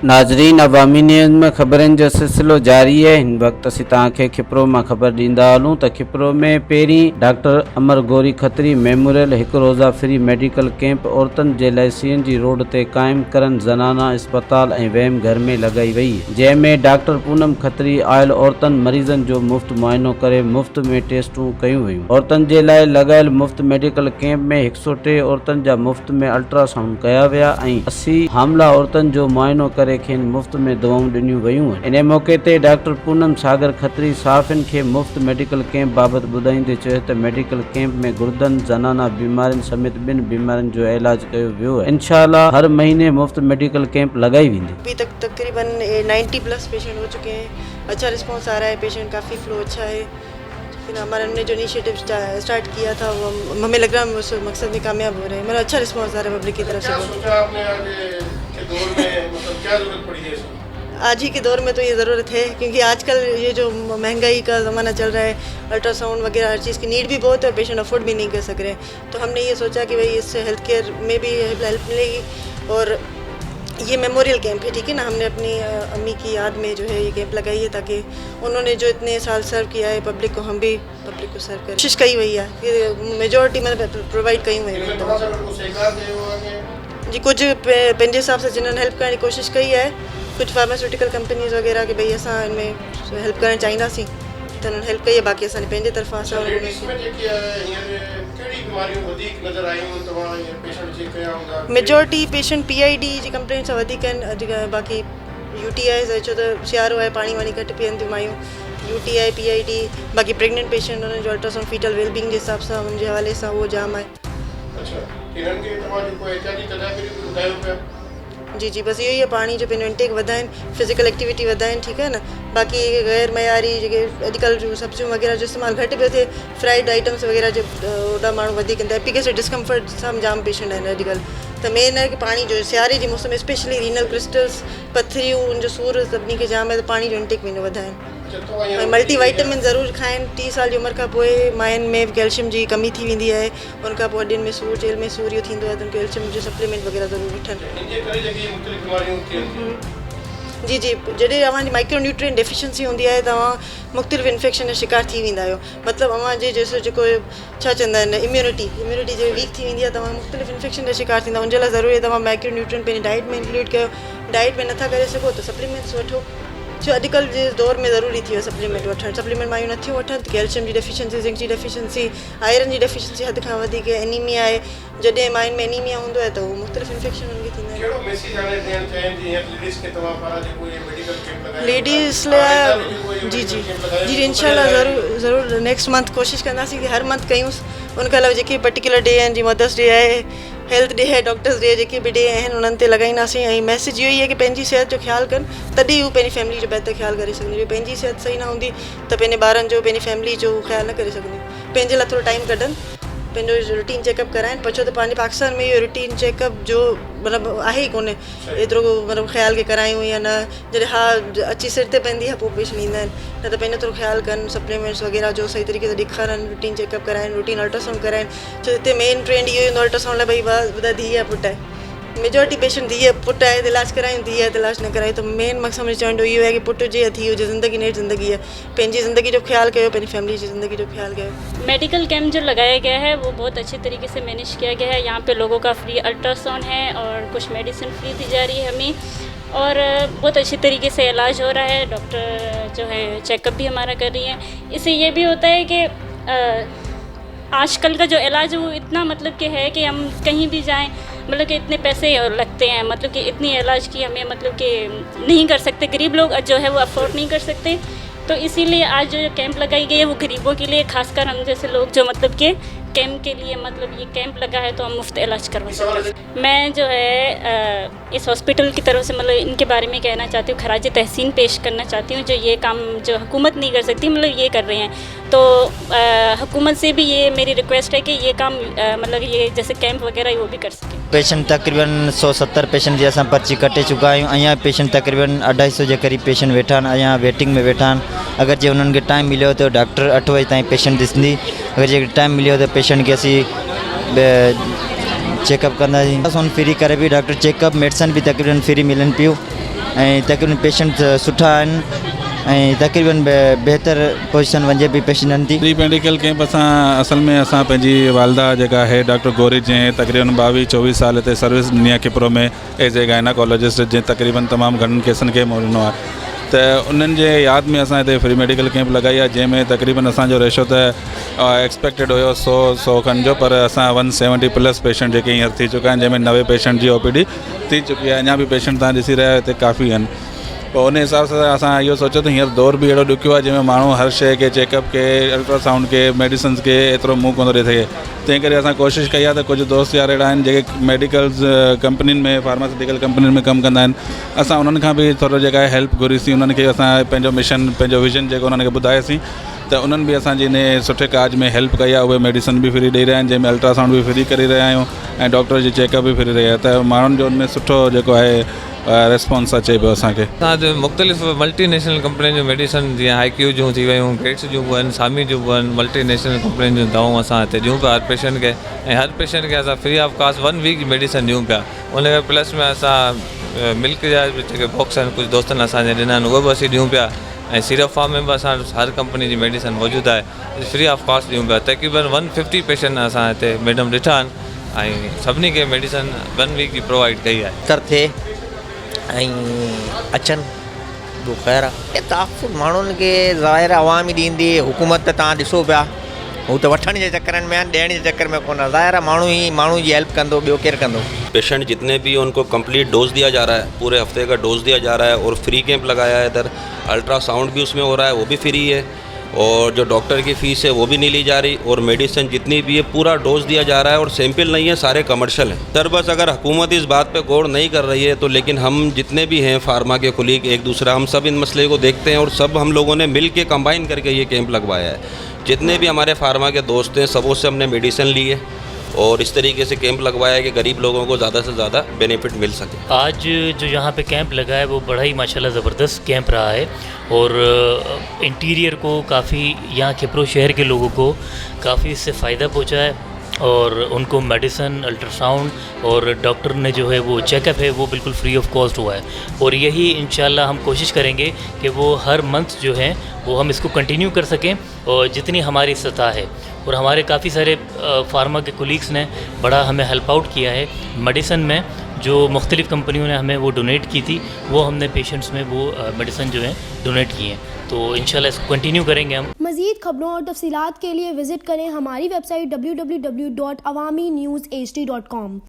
नाज़रीन, अवामी न्यूज़ में ख़बरनि जो सिलसिलो जारी है। हिन वक्त असीं तव्हांखे खिपरो मां ख़बर ॾींदा हलूं त खिपरो में पहिरीं डॉक्टर अमर गौरी खत्री मेमोरियल हिकु रोज़ा फ्री मेडिकल कैंप औरतुनि जे लाइ CNG रोड ते क़ाइमु करण ज़नाना अस्पताल ऐं वहम घर में लॻाई वई, जंहिंमें डॉक्टर पूनम खत्री आयल औरतुनि मरीज़नि जो मुफ़्त मुआइनो करे मुफ़्त में टेस्टूं कयूं वयूं। औरतुनि जे लाइ लॻायल मुफ़्त मेडिकल कैंप में 103 औरतुनि जा मुफ़्त में अल्ट्रासाउंड कया विया ऐं 80 हामला औरतुनि जो मुआइनो करे खेनि मुफ़्त में दवाऊं ॾिनियूं वयूं आहिनि। इन मौक़े ते डॉक्टर पूनम सागर खत्री साफ़िन खे मुफ़्त मेडिकल कैंप बाबति ॿुधाईंदे चयो त मेडिकल कैंप में गुर्दनि, ज़नाना बीमारियुनि समेत ॿिनि बीमारियुनि जो इलाज कयो वियो है। इंशाअल्लाह हर महीने मुफ़्त मेडिकल कैंप लगाई वेंदी। अभी तक तकरीबन 90+ पेशेंट हो चुके हैं। अच्छा रिस्पॉन्स आ रहा है, पेशेंट काफ़ी फ्लो अच्छा है। फिर हमारा हमने जो इनिशिएटिव स्टार्ट किया था वो हमें लग रहा है उस मकसद में कामयाब हो रहे हैं। मेरा अच्छा रिस्पॉन्स आ रहा है पब्लिक की तरफ से। आज ही के दौर में तो ये ज़रूरत है, क्योंकि आजकल ये जो महंगाई का ज़माना चल रहा है, अल्ट्रासाउंड वगैरह हर चीज़ की नीड भी बहुत है और पेशेंट अफोर्ड भी नहीं कर सक रहे। तो हमने ये सोचा कि भाई इससे हेल्थ केयर में भी हेल्प मिलेगी। और ये मेमोरियल कैंप है, ठीक है ना। हमने अपनी अम्मी की याद में जो है ये कैंप लगाई है, ताकि उन्होंने जो इतने साल सर्व किया है पब्लिक को, हम भी पब्लिक को सर्व करें। कोशिश कई हुई है कि मेजोरिटी में प्रोवाइड कई हुई है जी। कुछ पंहिंजे हिसाब से जिन्होंने हेल्प करने की कोशिश कई है, कुछ फार्मास्यूटिकल कंपनीज़ वगैरह कि भाई असां इनमें हेल्प करणु चाहींदासीं त उन्हनि हेल्प कई है। बाक़ी असांजे पंहिंजे तरफ़ां असां मेजोरिटी पेशेंट PID जी कंप्लेंट सां वधीक आहिनि। बाक़ी UTI छो त सियारो आहे, पाणी वाणी घटि पीअनि थियूं मायूं। UTI PID, बाक़ी प्रेगनेंट पेशेंट उन्हनि जो अल्ट्रासाउंड फीटल वेलबींग जे हिसाब सां उनजे हवाले सां उहो जाम आहे। जी जी, बस इहो ई आहे, पाणी जो पंहिंजो इंटेक वधाइनि, फिज़िकल एक्टिविटी वधाइनि, ठीकु आहे न। बाक़ी गैर मयारी जेके अॼुकल्ह जो सब्जियूं वग़ैरह जो इस्तेमालु घटि पियो थिए, फ्राइड आइटम्स वग़ैरह जो ओॾा माण्हू वधीक कंदा। एपिगेस डिस्कम्फर्ट सां जाम पेशेंट आहिनि अॼुकल्ह। त मेन आहे कि पाणी जो सियारे जे मौसम में स्पेशली रीनल क्रिस्टल्स, पथरियूं, उनजो सूर सभिनी खे जाम आहे, त पाणी जो इंटेक पंहिंजो वधाइनि। ऐं मल्टीवाइटामिन ज़रूरु खाइनि। 30 साल जी उमिरि खां पोइ मायुनि में कैल्शियम जी कमी थी वेंदी आहे, उनखां पोइ हॾियुनि में सूरु, जेल में सूरु इहो थींदो आहे, त कैल्शियम जो सप्लीमेंट वग़ैरह ज़रूरु वठनि। जी जी, जॾहिं तव्हांजी माइक्रोन्यूट्रिएंट डेफिशिएंसी हूंदी आहे, तव्हां मुख़्तलिफ़ इन्फेक्शन जो शिकार थी वेंदा आहियो। मतिलबु तव्हांजे जेको छा चवंदा आहिनि इम्यूनिटी जो वीक थी वेंदी आहे, तव्हां मुख़्तलिफ़ इन्फेक्शन जा शिकार थींदा। उनजे लाइ ज़रूरी आहे तव्हां माइक्रोन्यूट्रिएंट पंहिंजी डाइट में इंक्लूड कयो। डाइट में नथा करे सघो त सप्लीमेंट्स वठो, छो अॼुकल्ह जे दौर में ज़रूरी थी वियो सप्लीमेंट वठणु। सप्लीमेंट मायूं नथियूं वठनि, कैल्शियम जी डेफिशिएंसी, जिंक जी डेफिशिएंसी, आयरन जी डेफिशिएंसी हद खां वधीक, एनीमिया आहे। जॾहिं मायुनि में एनीमिया हूंदो आहे त उहो मुख़्तलिफ़ इन्फेक्शन उनखे थींदा आहिनि। लेडीज़ लाइ जी जी जी इंशाल्लाह ज़रूरु नेक्स्ट मंथ कोशिशि कंदासीं कि हर मंथ कयूंसि। उनखां अलावा जेके पर्टिकुलर डे आहिनि, जीअं मदर्स डे आहे, हेल्थ डे आहे, डॉक्टर्स डे, जेके बि डे आहिनि उन्हनि ते लॻाईंदासीं। ऐं मैसेज इहो ई आहे कि पंहिंजी सिहत जो ख़्यालु कनि, तॾहिं हू पंहिंजी फैमिली जो बहितर ख़्यालु करे सघंदी। जो पंहिंजी सिहत सही न हूंदी त पंहिंजे ॿारनि जो, पंहिंजी फैमिली जो ख़्यालु न करे सघंदी। पंहिंजे लाइ थोरो टाइम कढनि, पंहिंजो रूटीन चेकअप कराइनि। पछो त पंहिंजे पाकिस्तान में इहो रूटीन चेकअप जो मतिलबु आहे ई कोन्हे एतिरो, मतिलबु ख़्यालु के करायूं या न। जॾहिं हा अची सिर ते पवंदी आहे पोइ पेशेंट ईंदा आहिनि, न त पंहिंजो थोरो ख़्यालु कनि, सप्लीमेंट्स वग़ैरह जो सही तरीक़े सां ॾेखारनि, रूटीन चेकअप कराइनि, रूटीन अल्ट्रासाउंड कराइनि। छो हिते मेन ट्रेंड इहो ई हूंदो अल्ट्रासाउंड लाइ, भई ॿुधा धीउ आहे पुटु आहे। मेजोरिटी पेशेंट धीउ पुटु आहे त इलाजु करायूं, धीउ आहे त इलाजु न करायूं। त मेन मक़सदु मुंहिंजो चवण इहो आहे कि पुटु हुजे या धीउ हुजे, ज़िंदगी नेठि ज़िंदगी आहे। पंहिंजी ज़िंदगी जो ख़्यालु कयो, पंहिंजी फैमिली जी ज़िंदगी जो ख़्यालु कयो। मेडिकल कैंप जो लगाया गया है वो बहुत अच्छे तरीके से मैनेज किया गया है। यहाँ पे लोगों का फ्री अल्ट्रासाउंड है और कुछ मेडिसिन फ्री दी जा रही है हमें, और बहुत अच्छे तरीके से इलाज हो रहा है। डॉक्टर जो है चेकअप भी हमारा कर रही है। इससे ये भी होता है कि आजकल का जो इलाज वो इतना मतलब कि है कि हम कहीं भी जाएं, मतलब कि इतने पैसे लगते हैं, मतलब कि इतनी इलाज की हमें मतलब कि नहीं कर सकते, गरीब लोग जो है वो अफोर्ड नहीं कर सकते। तो इसीलिए आज जो कैंप लगाई गई है वो गरीबों के लिए, खासकर हम जैसे लोग जो मतलब कि कैंप के लिए, मतलब ये कैंप लगा है तो हम मुफ्त इलाज करवा सकते हैं। मैं जो है इस हॉस्पिटल की तरफ से मतलब इनके बारे में कहना चाहती हूँ, खराज तहसीन पेश करना चाहती हूँ। जो ये काम जो हुकूमत नहीं कर सकती, मतलब ये कर रहे हैं, तो हुकूमत से भी ये मेरी रिक्वेस्ट है कि ये काम मतलब ये जैसे कैंप वगैरह वो भी कर सकें। पेशेंट तकरीबन 170 पेशेंट जी असां पर्ची कटे चुका आहियूं। अञा पेशेंट तकरीबन 250 जे क़रीब पेशेंट वेठा आहिनि, अञा वेटिंग में वेठा आहिनि। अगरि जे उन्हनि खे टाइम मिलियो त डॉक्टर 8 बजे ताईं पेशेंट ॾिसंदी। अगरि जे टाइम मिलियो त पेशेंट खे असीं चेकअप कंदासीं। फ्री करे बि डॉक्टर चेकअप, मेडिसिन भी तकरीबन फ्री मिलन पियूं। ऐं तक़रीबन पेशेंट सुठा आहिनि ऐं तक़रीबन बहितर पोजीशन वञे पई पेशेंटनि जी। फ्री मेडिकल कैंप असल में असां पंहिंजी वालदा जेका आहे डॉक्टर गौरी जंहिं तक़रीबन 22-24 साल हिते सर्विस ॾिनी आहे किपरो में एज ए गायनाकोलॉजिस्ट, जंहिं तक़रीबन तमामु घणनि केसनि खे मोड़िनो आहे। त उन्हनि जे यादि में असां हिते फ्री मेडिकल कैंप लॻाई आहे, जंहिंमें तक़रीबन असांजो रेशो त एक्सपेक्टेड हुयो 100 खनि जो, पर असां 170+ पेशेंट जेके हींअर थी चुका आहिनि, जंहिंमें 90 पेशेंट जी OPD थी चुकी आहे। अञा बि पेशेंट तव्हां ॾिसी रहिया हिते काफ़ी आहिनि। पोइ उन हिसाब सां असां इहो सोचियो त हींअर दौर बि अहिड़ो ॾुखियो आहे जंहिंमें माण्हू हर शइ खे चेकअप खे अल्ट्रासाउंड खे मेडिसिन्स खे एतिरो मुंहुं कोन ॾेई सघे। तंहिं करे असां कोशिशि कई आहे त कुझु दोस्त यार अहिड़ा आहिनि जेके मेडिकल्स कंपनियुनि में फार्मास्यूटिकल कंपनियुनि में कमु कंदा आहिनि, असां उन्हनि खां बि थोरो जेका आहे हेल्प घुरीसीं। उन्हनि खे असां पंहिंजो मिशन, पंहिंजो विजन जेको उन्हनि खे ॿुधायोसीं, त उन्हनि बि असांजी इन सुठे काज में हेल्प कई आहे। उहे मेडिसिन बि फ्री ॾेई रहिया आहिनि, जंहिंमें अल्ट्रासाउंड बि फ्री करे रहिया आहियूं ऐं डॉक्टर जी चेकअप बि फ्री रहिया, त माण्हुनि जो उनमें सुठो जेको आहे रेस्पॉन्स अचे पियो असांखे। असां मुख़्तलिफ़ मल्टीनेशनल कंपनियुनि जूं मेडिसिन जीअं IQ जूं थी वियूं, गेट्स जूं बि आहिनि, सामी जूं बि आहिनि, मल्टीनेशनल कंपनियुनि जूं दवाऊं असां हिते ॾियूं पिया हर पेशेंट खे। ऐं हर पेशेंट खे असां free of cost 1 week medicine ॾियूं पिया। उनखे प्लस में असां मिल्क जा जेके बॉक्स आहिनि कुझु दोस्तनि असांजे ॾिना आहिनि, उहे बि असीं ॾियूं पिया। ऐं सिरप फार्म में बि असां हर कंपनी जी मेडिसिन मौजूदु आहे, फ्री ऑफ कास्ट ॾियूं पिया। तक़रीबन 150 पेशेंट असां हिते मैडम ॾिठा आहिनि ऐं सभिनी खे मेडिसिन 1 वीक जी प्रोवाइड कई आहे। कर थे ऐं अचनि जो ख़ैरु आहे। तहफ़ुज़ माण्हुनि खे ज़ाहिर आवाम ई ॾींदी, हुकूमत त तव्हां ॾिसो पिया हू त वठण जे चक्करनि में आहिनि, ॾियण जे चक्कर में कोन। ज़ाहिर आहे माण्हू जी हेल्प कंदो, ॿियो केरु कंदो। पेशेंट जितने भी उनको कंप्लीट डोज दिया जा रहा है, पूरे हफ्ते का डोज दिया जा रहा है और फ्री कैंप लगाया है इधर। अल्ट्रासाउंड भी उसमें हो रहा है, वो भी फ्री है, और जो डॉक्टर की फ़ीस है वो भी नहीं ली जा रही, और मेडिसिन जितनी भी है पूरा डोज दिया जा रहा है, और सैंपल नहीं है, सारे कमर्शियल हैं। सर बस अगर हुकूमत इस बात पे गौर नहीं कर रही है तो, लेकिन हम जितने भी हैं फार्मा के कुलीग एक दूसरा, हम सब इन मसले को देखते हैं और सब हम लोगों ने मिल के कंबाइन करके ये कैंप लगवाया है। जितने भी हमारे फार्मा के दोस्त हैं सबों से हमने मेडिसिन ली है और इस तरीके से कैंप लगवाया है कि गरीब लोगों को ज़्यादा से ज़्यादा बेनिफिट मिल सके। आज जो यहाँ पे कैंप लगा है वो बड़ा ही माशाल्लाह ज़बरदस्त कैंप रहा है, और इंटीरियर को काफ़ी, यहाँ खिपरो शहर के लोगों को काफ़ी इससे फ़ायदा पहुँचा है, और उनको मेडिसिन, अल्ट्रासाउंड और डॉक्टर ने जो है वो चेकअप है वो बिल्कुल फ्री ऑफ कॉस्ट हुआ है। और यही इंशाल्लाह हम कोशिश करेंगे कि वो हर मंथ जो है वो हम इसको कंटिन्यू कर सकें, और जितनी हमारी सतह है। और हमारे काफ़ी सारे फार्मा के कोलीग्स ने बड़ा हमें हेल्प आउट किया है मेडिसिन में, जो मुख्तलिफ़ कंपनियों ने हमें वो डोनेट की थी, वो हमने पेशेंट्स में वो मेडिसिन जो है डोनेट की हैं। तो इंशाल्लाह इसको कंटिन्यू करेंगे हम। मज़ीद खबरों और तफसीलात के लिए विज़िट करें हमारी वेबसाइट www.awamiNewsHD.com।